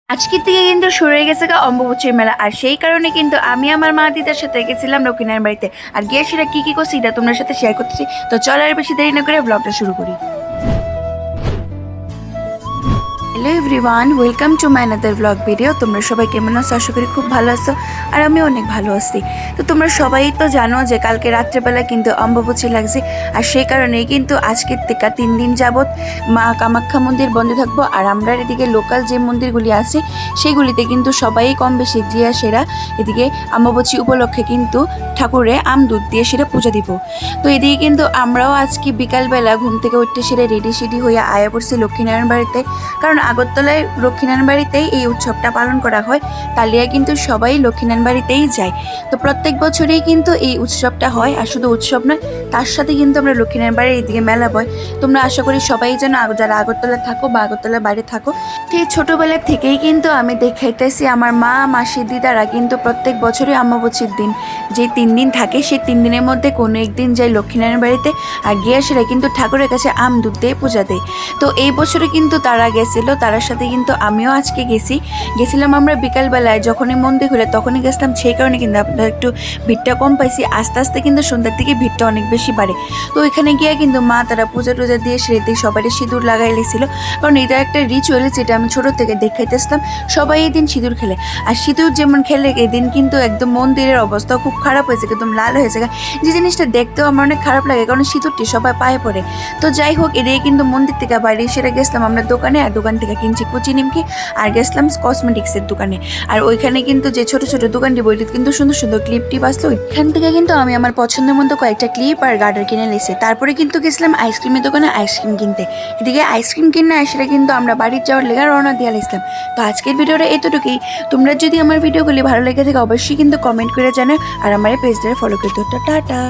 আজকের থেকে কিন্তু শুরু হয়ে গেছে অম্বুবাচীর মেলা। আর সেই কারণে কিন্তু আমি আমার মা দিদার সাথে গেছিলাম লক্ষ্মীনারায়ণ বাড়িতে। আর গিয়ে সেটা কি করছি এটা তোমার সাথে শেয়ার করতেছি। তো চলো আর বেশি দেরি না করে ব্লগটা শুরু করি। Hello everyone, welcome to my another blog video. তোমরা সবাই কেমন আছো? আশা করি খুব ভালো আছো, আর আমি অনেক ভালো আছি। তো তোমরা সবাই তো জানো যে কালকে রাত্রেবেলা কিন্তু অম্বুবাচী লাগছে। আর সেই কারণেই কিন্তু আজকের থেকে 3 দিন যাবৎ মা কামাখ্যা মন্দির বন্ধ থাকবো। আর আমরা এদিকে লোকাল যে মন্দিরগুলি আছে সেইগুলিতে কিন্তু সবাই কম বেশি জিয়া সেরা এদিকে অম্বুবাচী উপলক্ষে কিন্তু ঠাকুরে আম দুধ দিয়ে সেটা পূজা দিব। তো এদিকে কিন্তু আমরাও আজকে বিকালবেলা ঘুম থেকে উঠতে সেরে রেডি সেডি হয়ে আয়া পড়ছি লক্ষ্মীনারায়ণ বাড়িতে। কারণ আগরতলায় লক্ষ্মীনারায়ণ বাড়িতেই এই উৎসবটা পালন করা হয়। তালিয়া কিন্তু সবাই লক্ষ্মীনারায়ণ বাড়িতেই যায়। তো প্রত্যেক বছরেই কিন্তু এই উৎসবটা হয়। আর শুধু উৎসব নয়, তার সাথে কিন্তু আমরা লক্ষ্মীনারায়ণ বাড়ির এদিকে মেলা বয়। তোমরা আশা করি সবাই যেন যারা আগরতলা থাকো বা আগরতলার বাইরে থাকো, সেই ছোটোবেলা থেকেই কিন্তু আমি দেখাইতেছি আমার মা মাসি দিদারা কিন্তু প্রত্যেক বছরই অমাবস্যার দিন যে 3 দিন থাকে, সেই 3 দিনের মধ্যে কোনো একদিন যায় লক্ষ্মীনারায়ণ বাড়িতে। আর গিয়ে সেটা কিন্তু ঠাকুরের কাছে আম দুধ দিয়ে পূজা দেয়। তো এই বছরে কিন্তু তারা গেছিলো, তার সাথে কিন্তু আমিও আজকে গেছিলাম আমরা বিকালবেলায়। যখনই মন্দির খুলে তখনই গেছিলাম, সেই কারণে কিন্তু আপনারা একটু ভিড়টা কম পাইছি। আস্তে আস্তে কিন্তু সন্ধ্যার দিকে ভিড়টা অনেক বেশি বাড়ে। তো ওইখানে গিয়ে কিন্তু মা তারা পূজা টুজা দিয়ে সেরেতে সবাই সিঁদুর লাগাই লেছিল। কারণ এটা একটা রিচুয়াল যেটা আমি ছোটো থেকে দেখাইতেছিলাম। সবাই এই দিন সিঁদুর খেলে। আর সিঁদুর যেমন খেলে এদিন কিন্তু একদম মন্দিরের অবস্থা খুব খারাপ হয়েছে, একদম লাল হয়েছে। যে জিনিসটা দেখতেও আমার অনেক খারাপ লাগে, কারণ সিঁদুরটি সবাই পায়ে পড়ে। তো যাই হোক, এদিকে কিন্তু মন্দির থেকে বাইরে সেরে গেছিলাম আমরা দোকানে। আর দোকান থেকে কিনছি কুচি নিমকি, আর গেছিলাম কসমেটিক্সের দোকানে। আর ওইখানে কিন্তু যে ছোট ছোট দোকানটি বইটি কিন্তু সুন্দর সুন্দর ক্লিপ টিপ আসলো। ওইখান থেকে কিন্তু আমি আমার পছন্দের মতো কয়েকটা ক্লিপ আর গার্ডার কিনে নিয়েছি। তারপরে কিন্তু গেছিলাম আইসক্রিমের দোকানে আইসক্রিম কিনতে। এদিকে আইসক্রিম কিনে সেটা কিন্তু আমরা বাড়ির যাওয়ার লেগে রওনা দিয়ে আসলাম। তো আজকের ভিডিওটা এতটুকুই। তোমরা যদি আমার ভিডিওগুলি ভালো লেগে থাকে অবশ্যই কিন্তু কমেন্ট করে জানাও, আর আমার এই পেজটা ফলো করতে। টাটা।